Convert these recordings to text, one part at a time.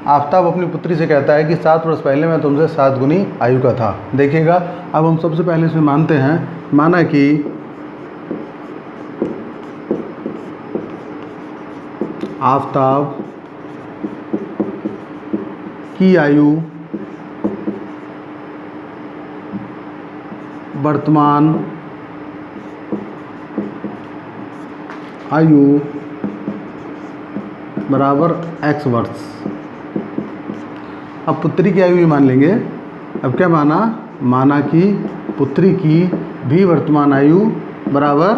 आफताब अपनी पुत्री से कहता है कि 7 वर्ष पहले मैं तुमसे 7 गुनी आयु का था। देखिएगा, अब हम सबसे पहले इसमें मानते हैं, माना कि आफताब की आयु वर्तमान आयु बराबर x वर्ष। अब पुत्री की आयु भी मान लेंगे। अब क्या माना? माना कि पुत्री की भी वर्तमान आयु बराबर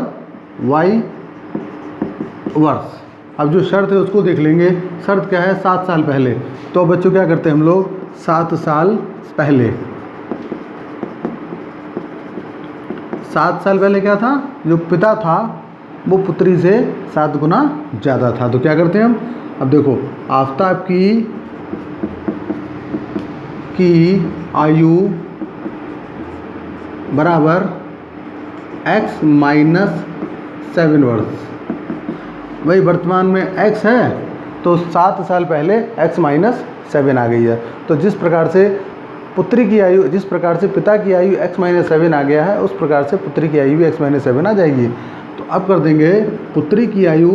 y वर्ष। अब जो शर्त है उसको देख लेंगे। शर्त क्या है? 7 साल पहले। तो बच्चों क्या करते हैं हम लोग? 7 साल पहले, 7 साल पहले क्या था? जो पिता था वो पुत्री से 7 गुना ज़्यादा था। तो क्या करते हैं हम? अब देखो, आफताब की आयु बराबर x माइनस 7 वर्ष। वही वर्तमान में x है तो 7 साल पहले x माइनस 7 आ गई है। तो जिस प्रकार से पुत्री की आयु, जिस प्रकार से पिता की आयु x माइनस 7 आ गया है, उस प्रकार से पुत्री की आयु भी x माइनस 7 आ जाएगी। तो अब कर देंगे पुत्री की आयु,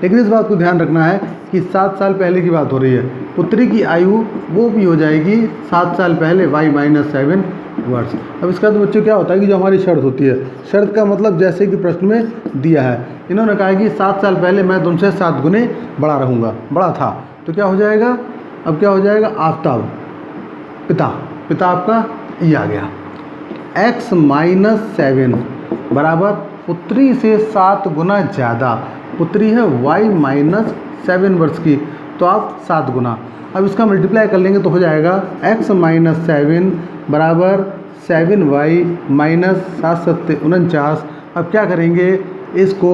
लेकिन इस बात को ध्यान रखना है कि 7 साल पहले की बात हो रही है। पुत्री की आयु वो भी हो जाएगी 7 साल पहले y माइनस 7 वर्ष। अब इसका तो बच्चों क्या होता है कि जो हमारी शर्त होती है, शर्त का मतलब जैसे कि प्रश्न में दिया है, इन्होंने कहा कि 7 साल पहले मैं तुमसे 7 गुने बड़ा रहूँगा, बड़ा था। तो क्या हो जाएगा? अब क्या हो जाएगा? आफताब पिता आपका ये आ गया, x माइनस 7 बराबर पुत्री से 7 गुना ज़्यादा। पुत्री है y माइनस 7 वर्ष की, तो आप 7 गुना। अब इसका मल्टीप्लाई कर लेंगे तो हो जाएगा x माइनस 7 बराबर 7y माइनस 7 7 49। अब क्या करेंगे? इसको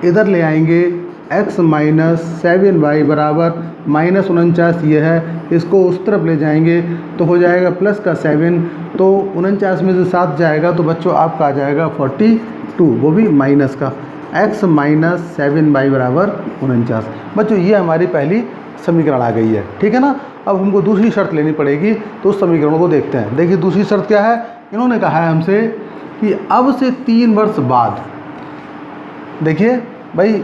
इधर ले आएंगे, x माइनस 7y बराबर माइनस 49 ये है, इसको उस तरफ ले जाएंगे तो हो जाएगा प्लस का 7। तो 49 में से 7 जाएगा तो बच्चों आपका आ जाएगा 42, वो भी माइनस का। x माइनस 7y बराबर 49। बच्चों ये हमारी पहली समीकरण आ गई है, ठीक है ना। अब हमको दूसरी शर्त लेनी पड़ेगी, तो उस समीकरण को देखते हैं। देखिए दूसरी शर्त क्या है? इन्होंने कहा है हमसे कि अब से 3 वर्ष बाद, देखिए भाई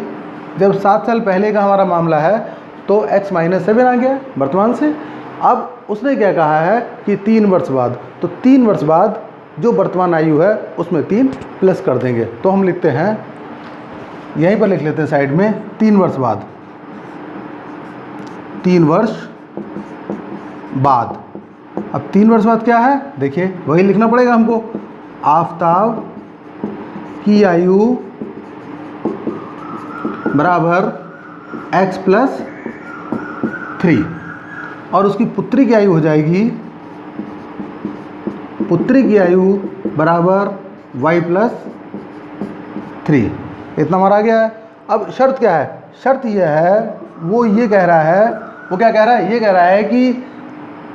जब 7 साल पहले का हमारा मामला है तो x माइनस 7 आ गया वर्तमान से। अब उसने क्या कहा है कि 3 वर्ष बाद, तो 3 वर्ष बाद जो वर्तमान आयु है उसमें 3 प्लस कर देंगे। तो हम लिखते हैं, यहीं पर लिख लेते हैं साइड में, 3 वर्ष बाद, 3 वर्ष बाद। अब 3 वर्ष बाद क्या है? देखिए वही लिखना पड़ेगा हमको, आफताब की आयु बराबर x प्लस 3 और उसकी पुत्री की आयु हो जाएगी, पुत्री की आयु बराबर y प्लस 3। इतना हमारा आ गया है। अब शर्त क्या है? शर्त यह है, वो ये कह रहा है, वो क्या कह रहा है? ये कह रहा है कि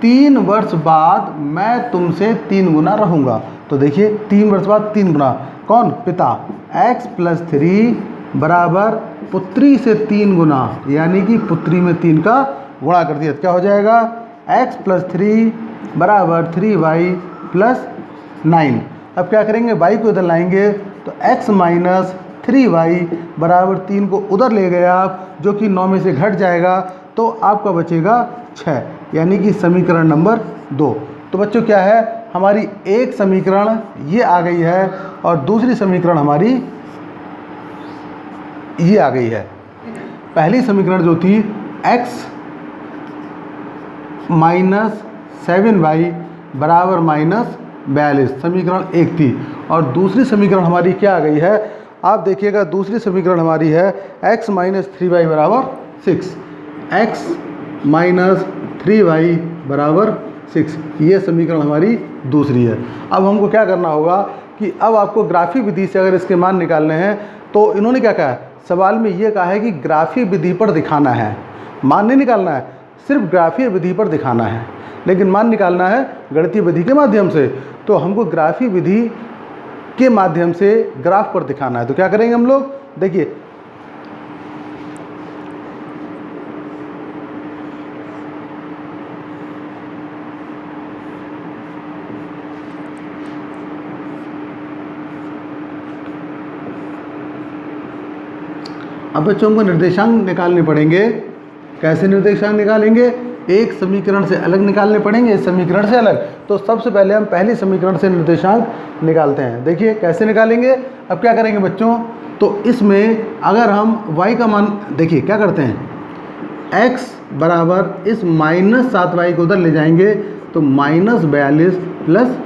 3 वर्ष बाद मैं तुमसे 3 गुना रहूँगा। तो देखिए 3 वर्ष बाद 3 गुना, कौन? पिता। x प्लस 3 बराबर पुत्री से 3 गुना, यानी कि पुत्री में 3 का गुणा कर दिया। क्या हो जाएगा? x प्लस 3 बराबर 3y प्लस 9। अब क्या करेंगे? y को इधर लाएंगे तो x माइनस 3y बराबर 3 को उधर ले गए आप, जो कि 9 में से घट जाएगा, तो आपका बचेगा 6, यानी कि समीकरण नंबर 2। तो बच्चों क्या है? हमारी एक समीकरण ये आ गई है और दूसरी समीकरण हमारी ये आ गई है। पहली समीकरण जो थी x माइनस 7y बराबर माइनस 42, समीकरण 1 थी। और दूसरी समीकरण हमारी क्या आ गई है? आप देखिएगा, दूसरी समीकरण हमारी है x माइनस 3y बराबर 6, x माइनस 3y बराबर 6, ये समीकरण हमारी दूसरी है। अब हमको क्या करना होगा कि अब आपको ग्राफी विधि से अगर इसके मान निकालने हैं, तो इन्होंने क्या कहा है? सवाल में ये कहा है कि ग्राफी विधि पर दिखाना है, मान नहीं निकालना है, सिर्फ ग्राफी विधि पर दिखाना है, लेकिन मान निकालना है गणितीय विधि के माध्यम से। तो हमको ग्राफी विधि के माध्यम से ग्राफ पर दिखाना है। तो क्या करेंगे हम लोग? देखिए अब बच्चों हमको निर्देशांक निकालने पड़ेंगे। कैसे निर्देशांक निकालेंगे? एक समीकरण से अलग निकालने पड़ेंगे, इस समीकरण से अलग। तो सबसे पहले हम पहले समीकरण से निर्देशांक निकालते हैं। देखिए कैसे निकालेंगे। अब क्या करेंगे बच्चों, तो इसमें अगर हम y का मान, देखिए क्या करते हैं, x बराबर इस -7y को उधर ले जाएंगे तो -42 प्लस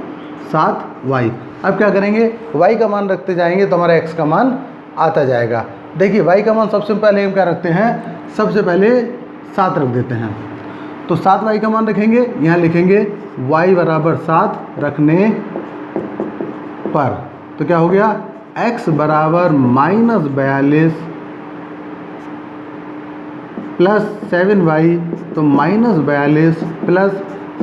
7y। अब क्या करेंगे, y का मान रखते जाएंगे तो हमारा x का मान आता जाएगा। देखिए y का मान सबसे पहले हम क्या रखते हैं, सबसे पहले 7 रख देते हैं। तो 7y का मान रखेंगे, यहाँ लिखेंगे y बराबर 7 रखने पर, तो क्या हो गया, x बराबर -42 प्लस 7y, तो -42 प्लस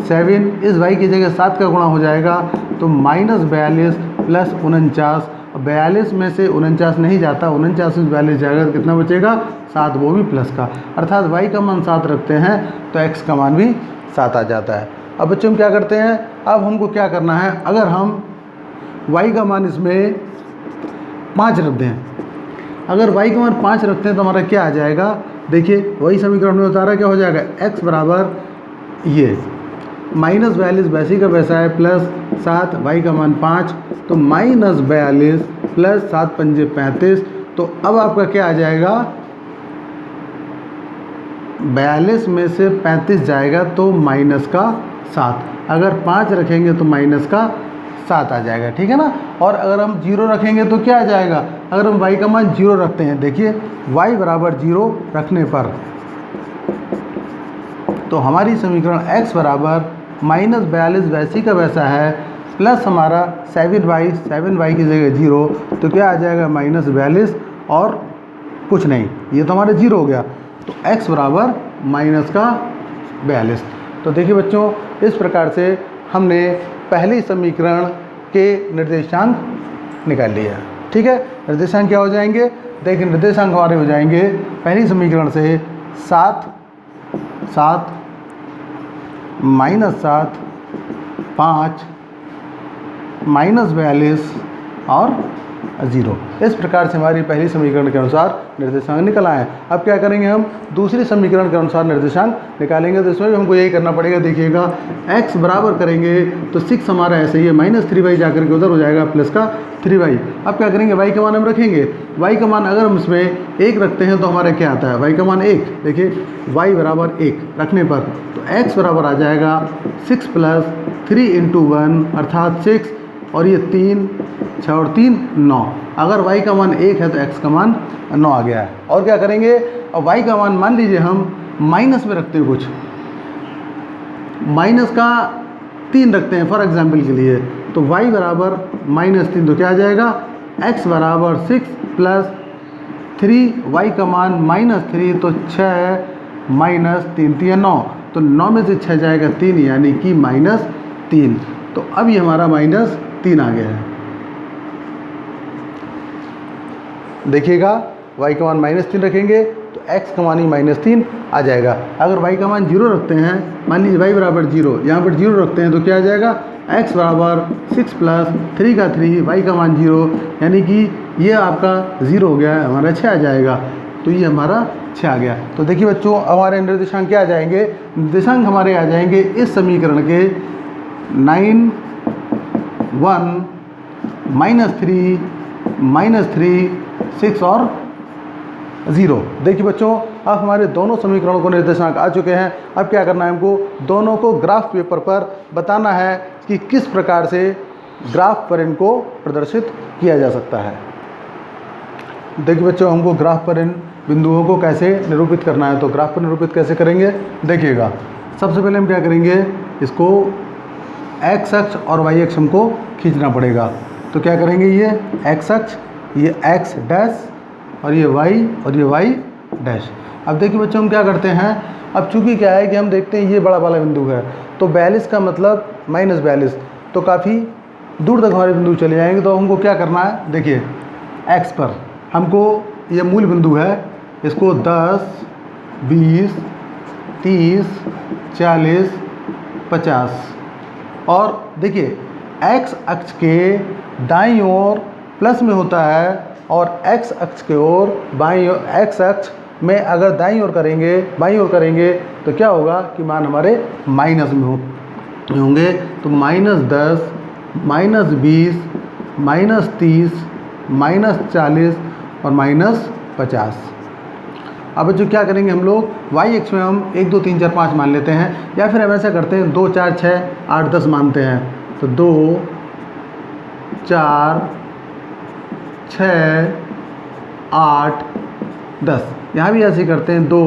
7, इस y की जगह 7 का गुणा हो जाएगा तो -42 प्लस 49। 42 में से 49 नहीं जाता, 49 से 42 जाएगा तो कितना बचेगा, 7, वो भी प्लस का। अर्थात y का मान 7 रखते हैं तो x का मान भी 7 आ जाता है। अब बच्चों हम क्या करते हैं, अब हमको क्या करना है, अगर हम y का मान इसमें 5 रख दें, अगर y का मान 5 रखते हैं तो हमारा क्या आ जाएगा, देखिए वही समीकरण में उतारा, क्या हो जाएगा, x बराबर ये -42 वैसे का वैसा है प्लस 7, y का मान 5, तो -42 प्लस 7 पंजे 35। तो अब आपका क्या आ जाएगा, 42 में से 35 जाएगा तो माइनस का 7, अगर 5 रखेंगे तो माइनस का 7 आ जाएगा, ठीक है ना। और अगर हम 0 रखेंगे तो क्या आ जाएगा, अगर हम y का मान 0 रखते हैं, देखिए y बराबर 0 रखने पर तो हमारी समीकरण x बराबर -42 वैसी का वैसा है प्लस हमारा 7y की जगह 0, तो क्या आ जाएगा, -42 और कुछ नहीं, ये तो हमारा 0 हो गया, तो x बराबर -42। तो देखिए बच्चों, इस प्रकार से हमने पहली समीकरण के निर्देशांक निकाल लिया, ठीक है। निर्देशांक क्या हो जाएंगे, देखिए निर्देशांक हमारे हो जाएंगे पहली समीकरण से 7, 7 -7, 5 -42 और 0। इस प्रकार से हमारी पहली समीकरण के अनुसार निर्देशांक निकल आए। अब क्या करेंगे, हम दूसरी समीकरण के अनुसार निर्देशांक निकालेंगे। तो इसमें भी हमको यही करना पड़ेगा। देखिएगा x बराबर करेंगे तो 6 हमारा ऐसे ही है, -3y जाकर के उधर हो जाएगा प्लस का 3y। अब क्या करेंगे, y का मान हम रखेंगे, y का मान अगर हम इसमें 1 रखते हैं तो हमारा क्या आता है, y का मान 1। देखिए y बराबर 1 रखने पर तो x बराबर आ जाएगा 6 प्लस 3 × 1 अर्थात 6, और ये 3, 6 और 3 9। अगर y का मान 1 है तो x का मान 9 आ गया है। और क्या करेंगे, अब y का मान मान लीजिए हम माइनस में रखते हैं, कुछ माइनस का 3 रखते हैं फॉर एग्जांपल के लिए, तो y बराबर -3, तो क्या आ जाएगा, x बराबर 6 प्लस 3, y का मान -3, तो 6 -3 3 9, तो 9 में से 6 जाएगा 3, यानी कि -3। तो अब ये हमारा -3 आ गया है। देखिएगा y का मान -3 रखेंगे तो x का मान ही -3 आ जाएगा। अगर y का मान 0 रखते हैं, मान लीजिए y बराबर 0, यहाँ पर 0 रखते हैं तो क्या आ जाएगा, x बराबर 6 प्लस 3 का 3, y का मान 0, यानी कि ये आपका 0 हो गया है, हमारा 6 आ जाएगा। तो ये हमारा 6 आ गया। तो देखिए बच्चों, हमारे निर्देशांक क्या आ जाएंगे, निर्देशांक हमारे आ जाएंगे इस समीकरण के 9, 1, -3, 6 और 0। देखिए बच्चों, अब हमारे दोनों समीकरणों को निर्देशांक आ चुके हैं। अब क्या करना है, हमको दोनों को ग्राफ पेपर पर बताना है कि किस प्रकार से ग्राफ पर इनको प्रदर्शित किया जा सकता है। देखिए बच्चों, हमको ग्राफ पर इन बिंदुओं को कैसे निरूपित करना है, तो ग्राफ पर निरूपित कैसे करेंगे, देखिएगा सबसे पहले हम क्या करेंगे, इसको x अक्ष और y अक्ष हमको खींचना पड़ेगा। तो क्या करेंगे, ये x अक्ष, ये x डैश, और ये y डैश। अब देखिए बच्चों, हम क्या करते हैं, अब चूंकि क्या है कि हम देखते हैं ये बड़ा वाला बिंदु है, तो 42 का मतलब -42, तो काफ़ी दूर तक हमारे बिंदु चले जाएंगे। तो हमको क्या करना है, देखिए x पर हमको ये मूल बिंदु है, इसको 10, 20, 30, 40, 50, और देखिए x अक्ष के दाईं ओर प्लस में होता है और x अक्ष के ओर बाईं ओर, x अक्ष में अगर दाईं ओर करेंगे, बाईं ओर करेंगे तो क्या होगा कि मान हमारे माइनस में होंगे। तो -10, -20, -30, -40 और -50। अब बच्चों क्या करेंगे हम लोग, y अक्ष में हम 1 2 3 4 5 मान लेते हैं, या फिर हम ऐसा करते हैं 2 4 6 8 10 मानते हैं। तो 2 4 6 8 10, यहाँ भी ऐसे करते हैं 2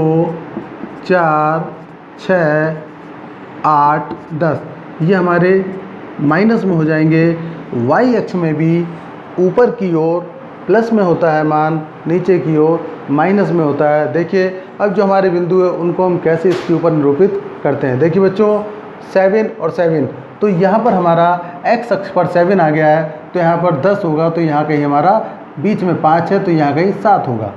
4 6 8 10, ये हमारे माइनस में हो जाएंगे। y अक्ष में भी ऊपर की ओर प्लस में होता है मान, नीचे की ओर माइनस में होता है। देखिए अब जो हमारे बिंदु है उनको हम कैसे इसके ऊपर निरूपित करते हैं। देखिए बच्चों 7 और 7, तो यहाँ पर हमारा x अक्ष पर 7 आ गया है, तो यहाँ पर 10 होगा, तो यहाँ कहीं हमारा बीच में 5 है, तो यहाँ कहीं 7 होगा।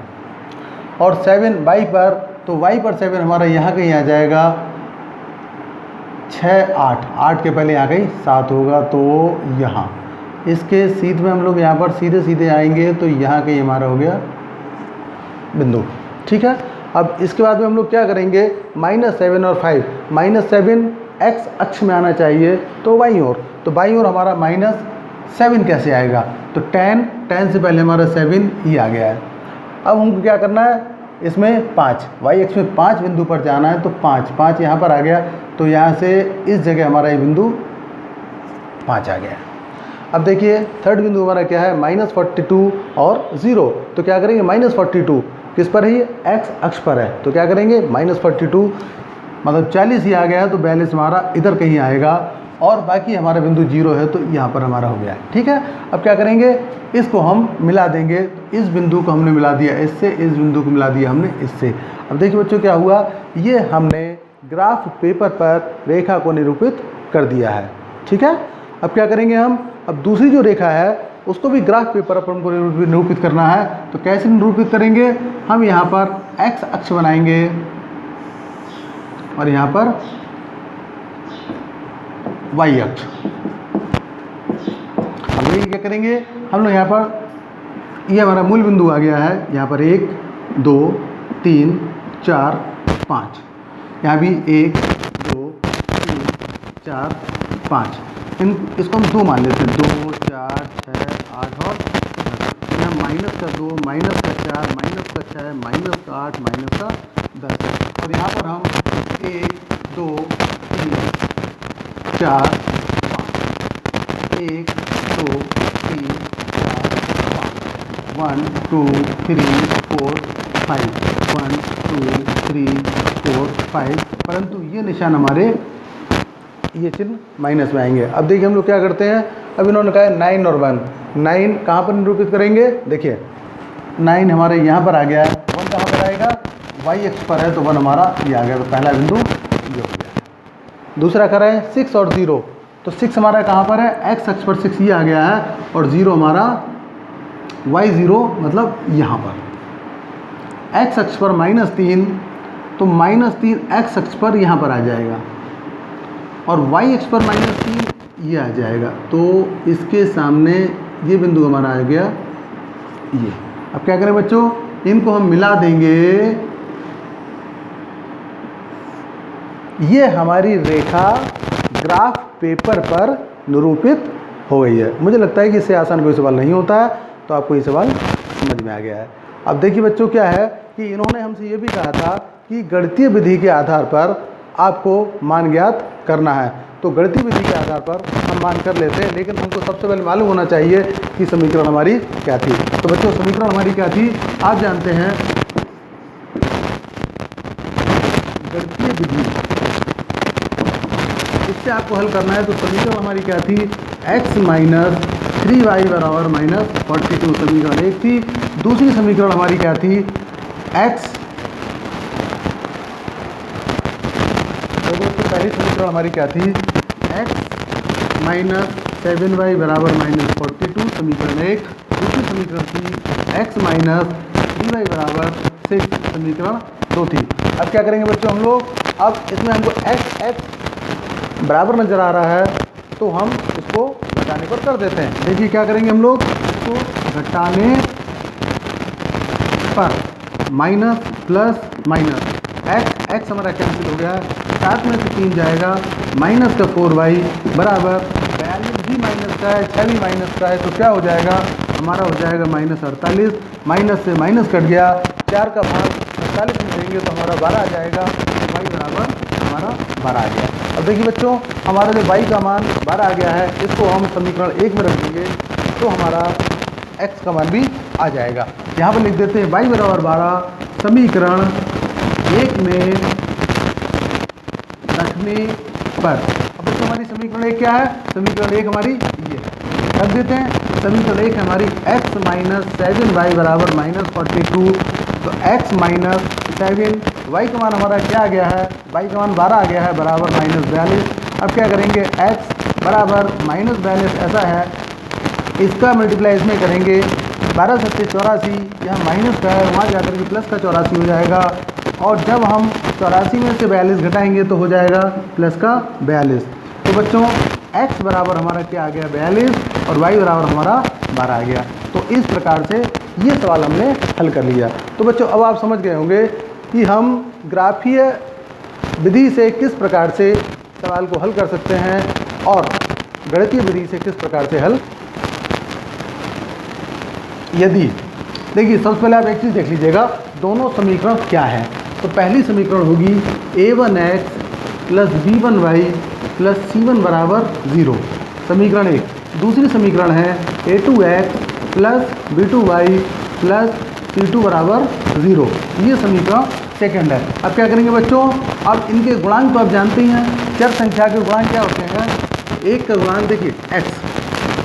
और 7 y पर, तो y पर 7 हमारा यहाँ कहीं आ जाएगा 6 8, 8 के पहले यहाँ कहीं 7 होगा, तो यहाँ इसके सीध में हम लोग यहाँ पर सीधे सीधे आएंगे, तो यहाँ कहीं हमारा हो गया बिंदु। ठीक है, अब इसके बाद में हम लोग क्या करेंगे, -7 और 5, -7 x अक्ष में आना चाहिए, तो बाईं ओर, तो बाईं ओर हमारा -7 कैसे आएगा, तो 10 से पहले हमारा 7 ही आ गया है। अब हमको क्या करना है, इसमें 5, y अक्ष में 5 बिंदु पर जाना है, तो 5 यहाँ पर आ गया, तो यहाँ से इस जगह हमारा ये बिंदु 5 आ गया। अब देखिए थर्ड बिंदु हमारा क्या है, -42 और 0, तो क्या करेंगे, -42 किस पर है, x अक्ष पर है, तो क्या करेंगे -42 मतलब 40 ही आ गया है, तो 42 हमारा इधर कहीं आएगा, और बाकी हमारा बिंदु 0 है, तो यहाँ पर हमारा हो गया। ठीक है, अब क्या करेंगे, इसको हम मिला देंगे, इस बिंदु को हमने मिला दिया इससे, इस बिंदु को मिला दिया हमने इससे। अब देखिए बच्चों क्या हुआ, ये हमने ग्राफ पेपर पर रेखा को निरूपित कर दिया है। ठीक है, अब क्या करेंगे हम, अब दूसरी जो रेखा है उसको भी ग्राफ पेपर पर हमको निरूपित करना है, तो कैसे निरूपित करेंगे, हम यहाँ पर x अक्ष बनाएंगे और यहाँ पर y अक्ष। अब ये क्या करेंगे हम लोग, यहाँ पर ये हमारा मूल बिंदु आ गया है, यहाँ पर 1 2 3 4 5, यहाँ भी 1 2 3 4 5, इसको हम 2 मान लेते हैं, 2 4 6 8 और 10, यहाँ माइनस का 2 माइनस का 4 माइनस का 6 माइनस का 8 माइनस का 10, और यहाँ पर हम 1 2 3 4 5, 1 2 3 4 5, 1 2 3 4 5, 1 2 3 4 5, परंतु ये निशान हमारे, ये चिन्ह माइनस में आएंगे। अब देखिए हम लोग क्या करते हैं, अब इन्होंने कहा है 9 और 1, 9 कहाँ पर निरूपित करेंगे, देखिए 9 हमारे यहाँ पर आ गया है, 1 कहाँ पर आएगा, y अक्ष पर है, तो 1 हमारा ये आ गया, तो पहला बिंदु ये हो गया। दूसरा कर रहे हैं 6 और 0, तो 6 हमारा कहाँ पर है, x अक्ष पर 6 ये आ गया है, और 0 हमारा y0 मतलब यहाँ पर, x अक्ष पर -3, तो -3 x अक्ष पर यहाँ पर आ जाएगा, और y अक्ष पर -3 ये आ जाएगा, तो इसके सामने ये बिंदु हमारा आ गया ये। अब क्या करें बच्चों, इनको हम मिला देंगे, ये हमारी रेखा ग्राफ पेपर पर निरूपित हो गई है। मुझे लगता है कि इससे आसान कोई सवाल नहीं होता है, तो आपको ये सवाल समझ में आ गया है। अब देखिए बच्चों क्या है कि इन्होंने हमसे ये भी कहा था कि गणितीय विधि के आधार पर आपको मान ज्ञात करना है, तो गणितीय विधि के आधार पर हम मान कर लेते हैं, लेकिन हमको सबसे पहले मालूम होना चाहिए कि समीकरण हमारी क्या थी। तो बच्चों समीकरण हमारी क्या थी, आप जानते हैं गणितीय विधि, इससे आपको हल करना है। तो समीकरण हमारी क्या थी, x - 3y बराबर -42, समीकरण 1 थी। दूसरी समीकरण हमारी क्या थी, पहली समीकरण हमारी क्या थी, x - 7y बराबर -42, समीकरण 1। दूसरी समीकरण थी x - 3y बराबर 6, समीकरण 2 थी। अब क्या करेंगे बच्चों हम लोग, अब इसमें हमको x बराबर नज़र आ रहा है, तो हम इसको घटाने पर कर देते हैं। देखिए क्या करेंगे हम लोग, इसको घटाने पर माइनस प्लस माइनस एक्स हमारा कैंसिल हो गया है, 7 में से 3 जाएगा, माइनस का 4y बराबर 42 भी माइनस का है, 6 भी माइनस का है, तो क्या हो जाएगा हमारा, हो जाएगा -48, माइनस से माइनस कट गया, 4 का भाग 48 में देंगे तो हमारा 12 आ जाएगा, y बराबर हमारा 12 आ गया। अब देखिए बच्चों, हमारा जो y का मान 12 आ गया है, इसको हम समीकरण 1 में रख देंगे तो हमारा x का मान भी आ जाएगा। यहाँ पर लिख देते हैं y बराबर 12 समीकरण 1 में रखने पर। अब बच्चों हमारी समीकरण 1 क्या है, समीकरण 1 हमारी ये रख देते हैं। समीकरण 1 हमारी x माइनस 7y बराबर -42, तो x माइनस 7, y का मान हमारा क्या आ गया है, y का मान 12 आ गया है बराबर -42। अब क्या करेंगे, x बराबर -42 ऐसा है, इसका मल्टीप्लाई इसमें करेंगे, 12 सत्ते 84, यहाँ माइनस का है, वहाँ जाकर के प्लस का 84 हो जाएगा, और जब हम 84 में से 42 घटाएंगे तो हो जाएगा प्लस का 42। तो बच्चों x बराबर हमारा क्या आ गया 42 और y बराबर हमारा 12 आ गया। तो इस प्रकार से ये सवाल हमने हल कर लिया। तो बच्चों अब आप समझ गए होंगे कि हम ग्राफीय विधि से किस प्रकार से सवाल को हल कर सकते हैं और गणितीय विधि से किस प्रकार से हल। यदि देखिए सबसे पहले आप एक चीज़ देख लीजिएगा, दोनों समीकरण क्या है। तो पहली समीकरण होगी a1x plus b1y plus c1 बराबर 0, समीकरण 1। दूसरी समीकरण है a2x plus b2y plus c2 बराबर 0, ये समीकरण सेकंड है। अब क्या करेंगे बच्चों, अब इनके गुणांक तो आप जानते ही हैं, चर संख्या के गुणांक क्या होते हैं। एक का गुणांक देखिए x,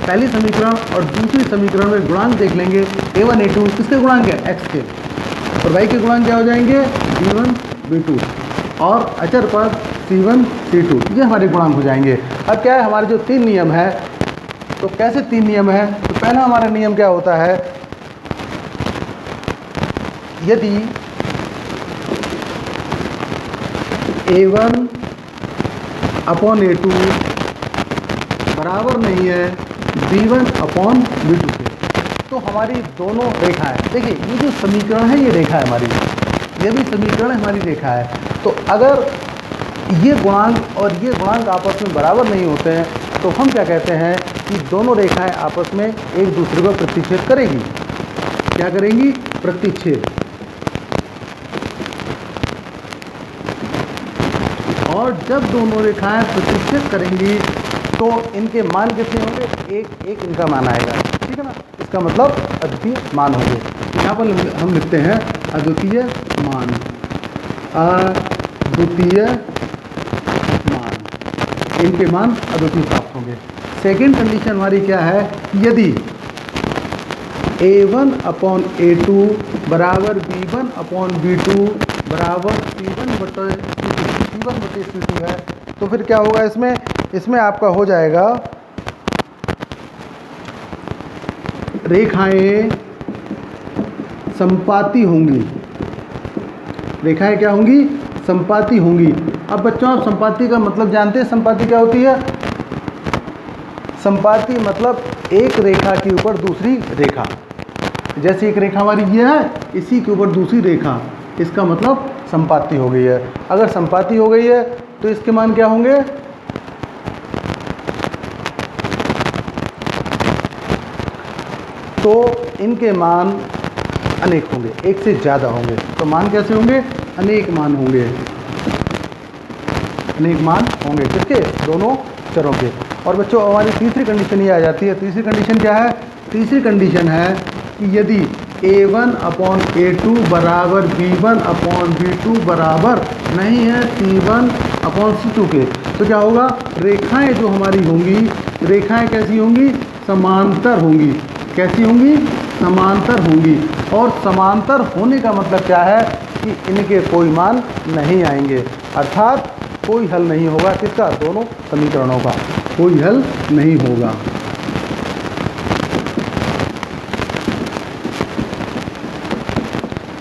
पहली समीकरण और दूसरी समीकरण में गुणांक देख लेंगे, a1 a2 किसके गुणांक है, x के, और y के गुणांक क्या हो जाएंगे, b1 b2, और अचर पद c1 c2, ये हमारे गुणांक हो जाएंगे। अब क्या है, हमारे जो 3 नियम है, तो कैसे 3 नियम है, तो पहला हमारा नियम क्या होता है, यदि a1 अपॉन a2 बराबर नहीं है b1 अपॉन b2 के, तो हमारी दोनों रेखाएं, देखिए ये जो समीकरण है ये रेखा है हमारी, ये भी समीकरण हमारी रेखा है। तो अगर ये गुणांक और ये गुणांक आपस में बराबर नहीं होते हैं तो हम क्या कहते हैं कि दोनों रेखाएं आपस में एक दूसरे को प्रतिच्छेद करेगी। क्या करेंगी, प्रतिच्छेद। और जब दोनों रेखाएं प्रतिच्छेद करेंगी तो इनके मान कितने होंगे, एक एक इनका मान आएगा, ठीक है ना, इसका मतलब अद्वितीय मान होंगे। यहाँ पर हम लिखते हैं अद्वितीय मान, अद्वितीय मान, इनके मान अद्वितीय प्राप्त होंगे। सेकेंड कंडीशन हमारी क्या है, यदि a1 अपॉन a2 बराबर b1 अपॉन b2 बराबर c1 बटे c2 है, तो फिर क्या होगा, इसमें आपका हो जाएगा रेखाएं संपाती होंगी, रेखाएं क्या होंगी, संपाती होंगी। अब बच्चों आप संपाती का मतलब जानते हैं, संपाती क्या होती है, संपाती मतलब एक रेखा के ऊपर दूसरी रेखा, जैसे एक रेखा हमारी ये है, इसी के ऊपर दूसरी रेखा, इसका मतलब संपाती हो गई है। अगर संपाती हो गई है तो इसके मान क्या होंगे, तो इनके मान अनेक होंगे, एक से ज़्यादा होंगे। तो मान कैसे होंगे, अनेक मान होंगे, अनेक मान होंगे किसके, दोनों चरों के। और बच्चों हमारी तीसरी कंडीशन ये आ जाती है, तीसरी कंडीशन क्या है, तीसरी कंडीशन है कि यदि a1 अपॉन a2 बराबर b1 अपॉन b2 बराबर नहीं है c1 अपॉन c2 के, तो क्या होगा, रेखाएं जो हमारी होंगी, रेखाएं कैसी होंगी, समांतर होंगी। कैसी होंगी, समांतर होंगी। और समांतर होने का मतलब क्या है कि इनके कोई मान नहीं आएंगे, अर्थात कोई हल नहीं होगा किसका, दोनों समीकरणों का कोई हल नहीं होगा।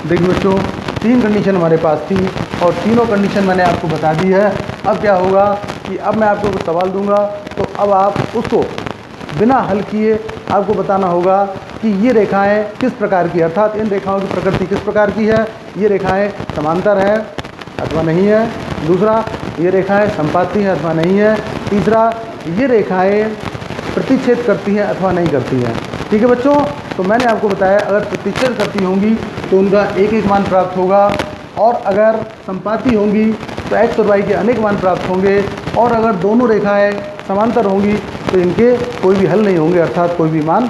देखिए बच्चों 3 कंडीशन हमारे पास थी और तीनों कंडीशन मैंने आपको बता दी है। अब क्या होगा कि अब मैं आपको कुछ सवाल दूंगा, तो अब आप उसको बिना हल किए आपको बताना होगा कि ये रेखाएं किस प्रकार की, अर्थात इन रेखाओं की प्रकृति किस प्रकार की है। ये रेखाएं समांतर है अथवा नहीं है। दूसरा, ये रेखाएं संपाती हैं अथवा नहीं है। तीसरा, ये रेखाएं प्रतिच्छेद करती हैं अथवा नहीं करती हैं। ठीक है बच्चों, तो मैंने आपको बताया अगर प्रतिच्छेद करती होंगी तो उनका एक एक मान प्राप्त होगा, और अगर संपाती होंगी तो x और y के अनेक मान प्राप्त होंगे, और अगर दोनों रेखाएं समांतर होंगी तो इनके कोई भी हल नहीं होंगे, अर्थात कोई भी मान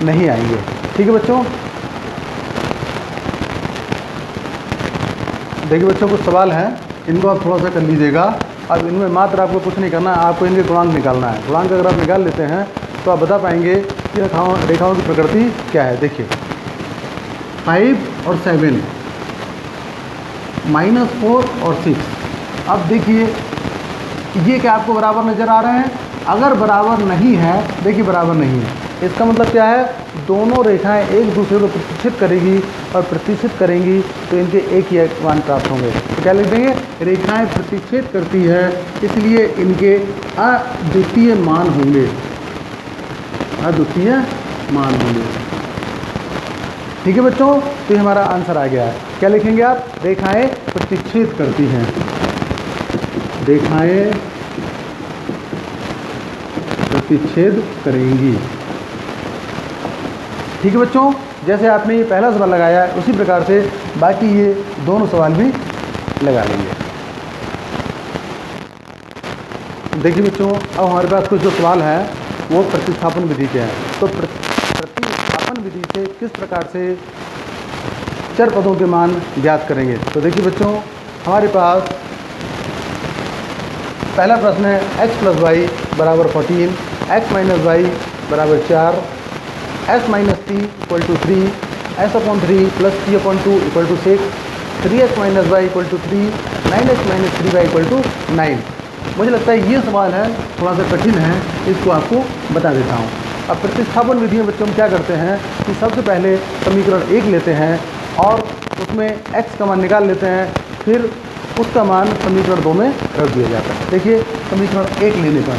नहीं आएंगे। ठीक है बच्चों, देखिए बच्चों कुछ सवाल हैं, इनको आप थोड़ा सा कर लीजिएगा। अब इनमें मात्र आपको कुछ नहीं करना, आपको इनके गुणांक निकालना है। गुणांक अगर आप निकाल लेते हैं तो आप बता पाएंगे कि रेखाओं की प्रकृति क्या है। देखिए 5 और 7, -4 और 6। अब देखिए ये क्या आपको बराबर नज़र आ रहे हैं? अगर बराबर नहीं है, देखिए बराबर नहीं है, इसका मतलब क्या है? दोनों रेखाएं एक दूसरे को प्रतिच्छेद करेगी, और प्रतिच्छेद करेंगी तो इनके एक ही मान प्राप्त होंगे। तो क्या लिख देंगे? रेखाएं प्रतिच्छेद करती है इसलिए इनके अद्वितीय मान होंगे, अद्वितीय मान होंगे। ठीक है बच्चों, तो ये हमारा आंसर आ गया है। क्या लिखेंगे आप? रेखाएं प्रतिच्छेद करती हैं, रेखाएं प्रतिच्छेद करेंगी। ठीक है बच्चों, जैसे आपने ये पहला सवाल लगाया है उसी प्रकार से बाकी ये दोनों सवाल भी लगा लेंगे। देखिए बच्चों, अब हमारे पास कुछ जो सवाल हैं वो प्रतिस्थापन विधि के हैं। तो प्रतिस्थापन विधि से किस प्रकार से चर पदों के मान ज्ञात करेंगे? तो देखिए बच्चों, हमारे पास पहला प्रश्न है x + y = 14, x - y = 4, s - t = 3, s/3 + t/2 = 6, 3x - y = 3, 9x - 3y = 9। मुझे लगता है ये सवाल है थोड़ा सा कठिन है, इसको आपको बता देता हूँ। अब प्रतिस्थापन विधि में बच्चों हम क्या करते हैं कि सबसे पहले समीकरण 1 लेते हैं और उसमें x का मान निकाल लेते हैं, फिर उसका मान समीकरण 2 में रख दिया जाता है। देखिए समीकरण 1 लेने पर,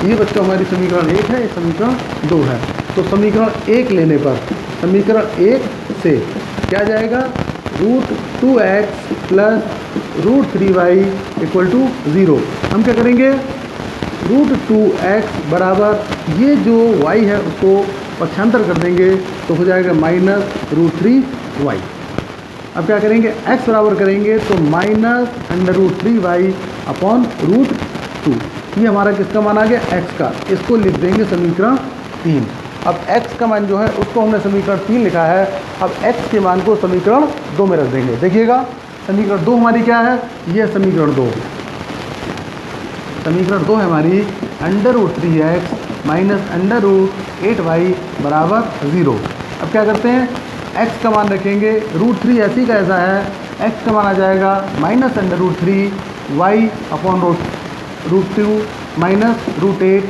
ये बच्चों हमारी समीकरण 1 है, ये समीकरण 2 है। तो समीकरण 1 लेने पर, समीकरण 1 से क्या जाएगा? √2x + √3y = 0। हम क्या करेंगे? √2x बराबर ये जो y है उसको पक्षांतर कर देंगे तो हो जाएगा -√3y। अब क्या करेंगे? x बराबर करेंगे तो -√3y / √2। ये हमारा किसका मान आ गया? x का। इसको लिख देंगे समीकरण 3। अब x का मान जो है उसको हमने समीकरण 3 लिखा है, अब x के मान को समीकरण 2 में रख देंगे। देखिएगा समीकरण 2 हमारी क्या है? ये समीकरण 2, समीकरण 2 है हमारी √3x - √8y = 0। अब क्या करते हैं? x का मान रखेंगे, √3 ऐसी का ऐसा है, x का मान आ जाएगा -√3y / √2 -√8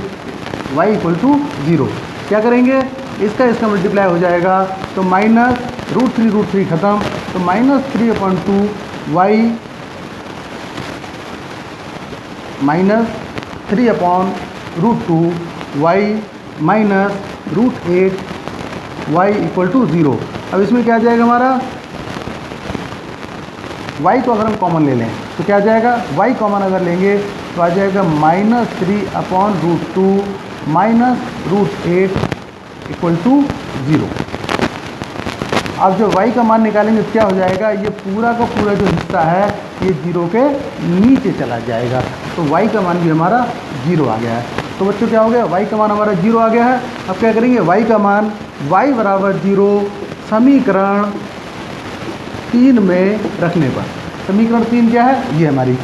y = 0। क्या करेंगे? इसका मल्टीप्लाई हो जाएगा तो -√3 खत्म, तो -3/2 y -3/√2 y -√8 y = 0। अब इसमें क्या आ जाएगा हमारा? y को अगर हम कॉमन ले लें तो क्या आ जाएगा? y कॉमन अगर लेंगे तो आ जाएगा -3/√2 -√8 = 0। अब जब y का मान निकालेंगे तो क्या हो जाएगा? ये पूरा का पूरा जो हिस्सा है ये 0 के नीचे चला जाएगा, तो y का मान भी हमारा 0 आ गया है। तो बच्चों क्या हो गया? y का मान हमारा 0 आ गया है। अब क्या करेंगे? y का मान y = 0 समीकरण 3 में रखने पर। समीकरण 3 क्या है? ये हमारी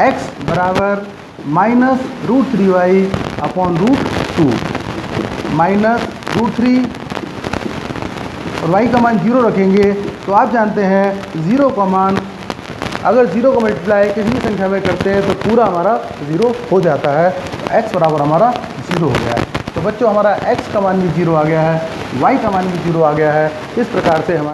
x बराबर -√3y / √2 -√3 और y का मान 0 रखेंगे तो आप जानते हैं 0 का मान अगर 0 का मल्टीप्लाई किसी भी संख्या में करते हैं तो पूरा हमारा 0 हो जाता है। तो x बराबर हमारा 0 हो गया है। तो बच्चों हमारा x का मान भी 0 आ गया है, y का मान भी 0 आ गया है। इस प्रकार से हमारा